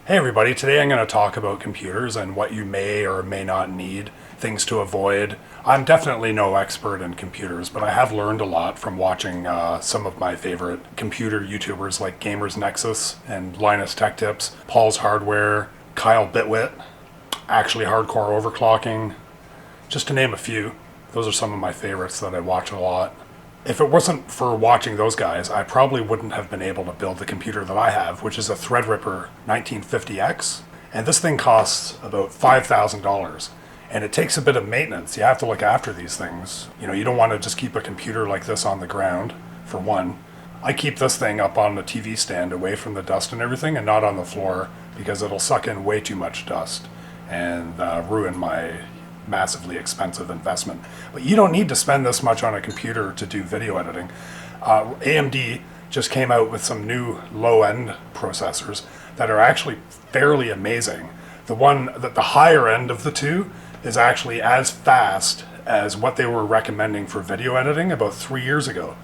Hey everybody, today I'm going to talk about computers and what you may or may not need, things to avoid. I'm definitely no expert in computers, but I have learned a lot from watching some of my favorite computer YouTubers like Gamers Nexus and Linus Tech Tips, Paul's Hardware, Kyle Bitwit, Actually Hardcore Overclocking, just to name a few. Those are some of my favorites that I watch a lot. If it wasn't for watching those guys, I probably wouldn't have been able to build the computer that I have, which is a Threadripper 1950X. And this thing costs about $5,000. And it takes a bit of maintenance. You have to look after these things. You know, you don't want to just keep a computer like this on the ground, for one. I keep this thing up on the TV stand away from the dust and everything and not on the floor because it'll suck in way too much dust and ruin my massively expensive investment. But you don't need to spend this much on a computer to do video editing. AMD just came out with some new low-end processors that are actually fairly amazing. The one that the higher end of the two is actually as fast as what they were recommending for video editing about 3 years ago.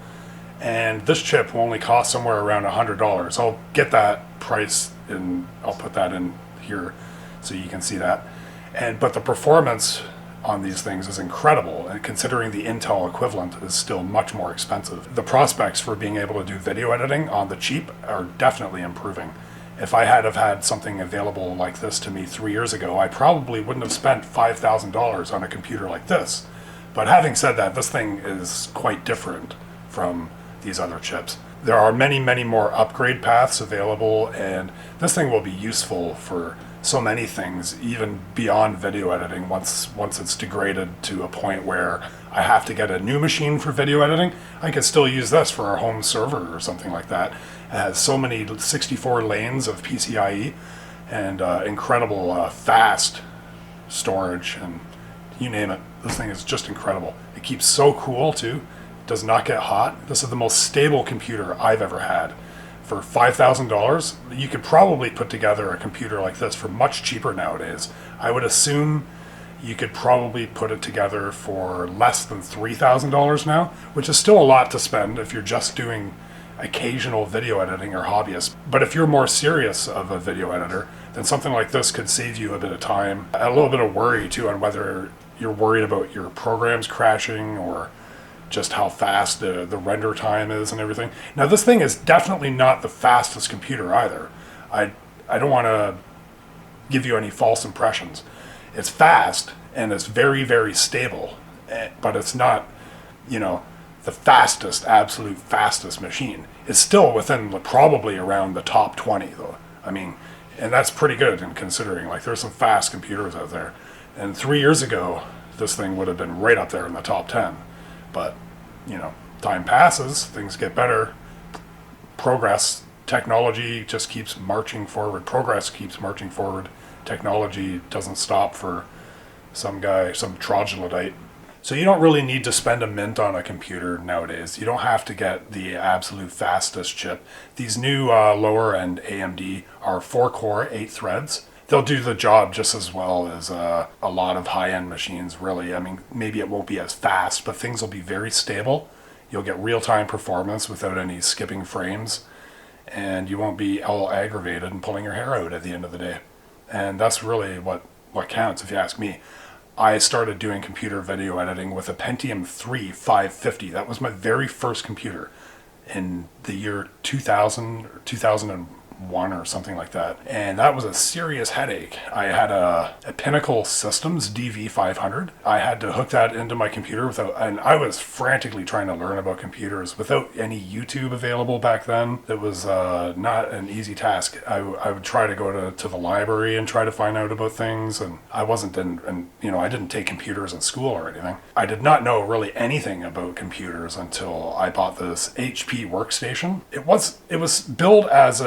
And this chip will only cost somewhere around $100. I'll get that price and I'll put that in here so you can see that. But the performance on these things is incredible, and considering the Intel equivalent is still much more expensive. The prospects for being able to do video editing on the cheap are definitely improving. If I had have had something available like this to me 3 years ago, I probably wouldn't have spent $5,000 on a computer like this. But having said that, this thing is quite different from these other chips. There are many, many more upgrade paths available, and this thing will be useful for so many things, even beyond video editing. Once it's degraded to a point where I have to get a new machine for video editing, I could still use this for a home server or something like that. It has so many 64 lanes of PCIe and incredible fast storage, and you name it. This thing is just incredible. It keeps so cool too. It does not get hot. This is the most stable computer I've ever had. For $5,000, you could probably put together a computer like this for much cheaper nowadays. I would assume you could probably put it together for less than $3,000 now, which is still a lot to spend if you're just doing occasional video editing or hobbyist. But if you're more serious of a video editor, then something like this could save you a bit of time, a little bit of worry too on whether you're worried about your programs crashing or just how fast the render time is and everything. Now this thing is definitely not the fastest computer either. I don't want to give you any false impressions. It's fast and it's very, very stable, but it's not, you know, the fastest, absolute fastest machine. It's still within probably around the top 20 though. I mean, and that's pretty good in considering like there's some fast computers out there. And 3 years ago, this thing would have been right up there in the top 10. But, you know, time passes, things get better, technology just keeps marching forward, progress keeps marching forward, technology doesn't stop for some guy, some troglodyte. So you don't really need to spend a mint on a computer nowadays. You don't have to get the absolute fastest chip. These new lower end AMD are 4-core, 8 threads. They'll do the job just as well as a lot of high-end machines, really. I mean, maybe it won't be as fast, but things will be very stable. You'll get real-time performance without any skipping frames, and you won't be all aggravated and pulling your hair out at the end of the day. And that's really what counts, if you ask me. I started doing computer video editing with a Pentium 3 550. That was my very first computer in the year 2000 or 2001 or something like that, and that was a serious headache. I had a Pinnacle Systems DV500. I had to hook that into my computer and I was frantically trying to learn about computers without any YouTube available back then. It was not an easy task. I would try to go to the library and try to find out about things, and I wasn't I didn't take computers in school or anything. I did not know really anything about computers until I bought this HP workstation. It was billed as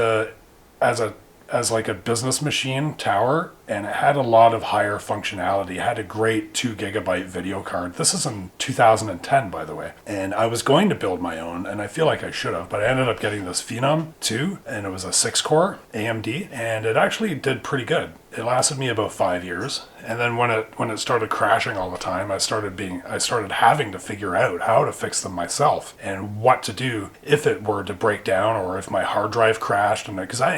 like a business machine tower, and it had a lot of higher functionality. It had a great 2 gigabyte video card. This is in 2010, by the way. And I was going to build my own, and I feel like I should have, but I ended up getting this Phenom 2, and it was a 6-core AMD, and it actually did pretty good. It lasted me about 5 years, and then when it started crashing all the time, I started having to figure out how to fix them myself and what to do if it were to break down or if my hard drive crashed. And because I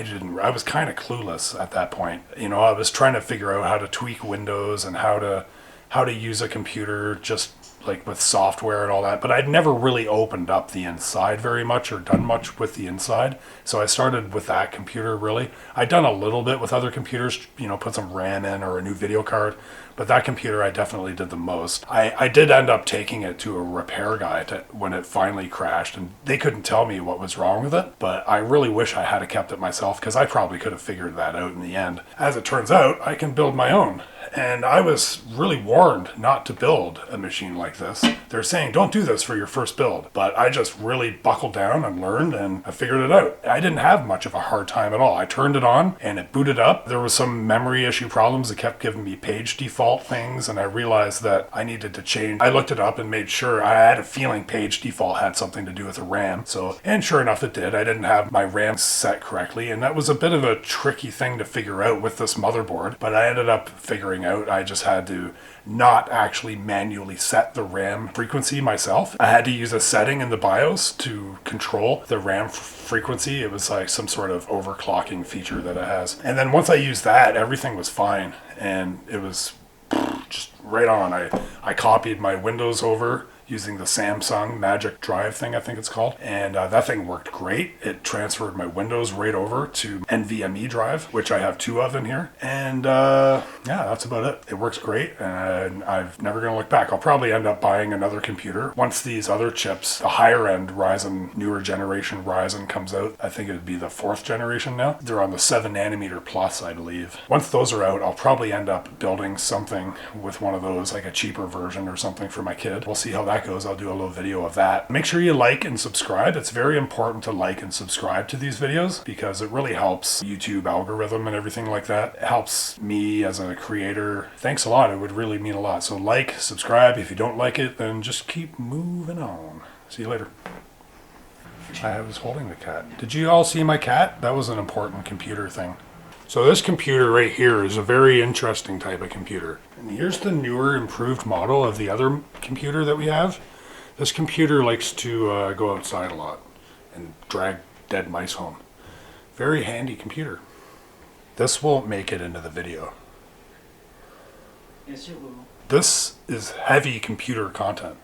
was kind of clueless at that point. You know, I was trying to figure out how to tweak Windows and how to use a computer just like with software and all that, but I'd never really opened up the inside very much or done much with the inside. So I started with that computer really. I'd done a little bit with other computers, you know, put some RAM in or a new video card, but that computer I definitely did the most. I did end up taking it to a repair guy when it finally crashed, and they couldn't tell me what was wrong with it, but I really wish I had kept it myself because I probably could have figured that out in the end. As it turns out, I can build my own. And I was really warned not to build a machine like this. They're saying, don't do this for your first build. But I just really buckled down and learned, and I figured it out. I didn't have much of a hard time at all. I turned it on and it booted up. There was some memory issue problems. It kept giving me page default things, and I realized that I needed to change. I looked it up and made sure. I had a feeling page default had something to do with the RAM. And sure enough, it did. I didn't have my RAM set correctly, and that was a bit of a tricky thing to figure out with this motherboard. But I ended up figuring out. I just had to not actually manually set the RAM frequency myself. I had to use a setting in the BIOS to control the RAM frequency. It was like some sort of overclocking feature that it has. And then once I used that, everything was fine, and it was just right on. I copied my Windows over using the Samsung Magic Drive thing, I think it's called. And that thing worked great. It transferred my Windows right over to NVMe drive, which I have 2 of in here. And yeah, that's about it. It works great, and I'm never going to look back. I'll probably end up buying another computer. Once these other chips, the higher end Ryzen, newer generation Ryzen comes out, I think it would be the 4th generation now. They're on the 7 nanometer plus, I believe. Once those are out, I'll probably end up building something with one of those, like a cheaper version or something for my kid. We'll see how that goes. I'll do a little video of that. Make sure you like and subscribe. It's very important to like and subscribe to these videos because it really helps YouTube algorithm and everything like that. It helps me as a creator. Thanks a lot. It would really mean a lot. So like, subscribe. If you don't like it, then just keep moving on. See you later. I was holding the cat. Did you all see my cat? That was an important computer thing. So this computer right here is a very interesting type of computer. And here's the newer, improved model of the other computer that we have. This computer likes to go outside a lot and drag dead mice home. Very handy computer. This won't make it into the video. Yes, it will. This is heavy computer content.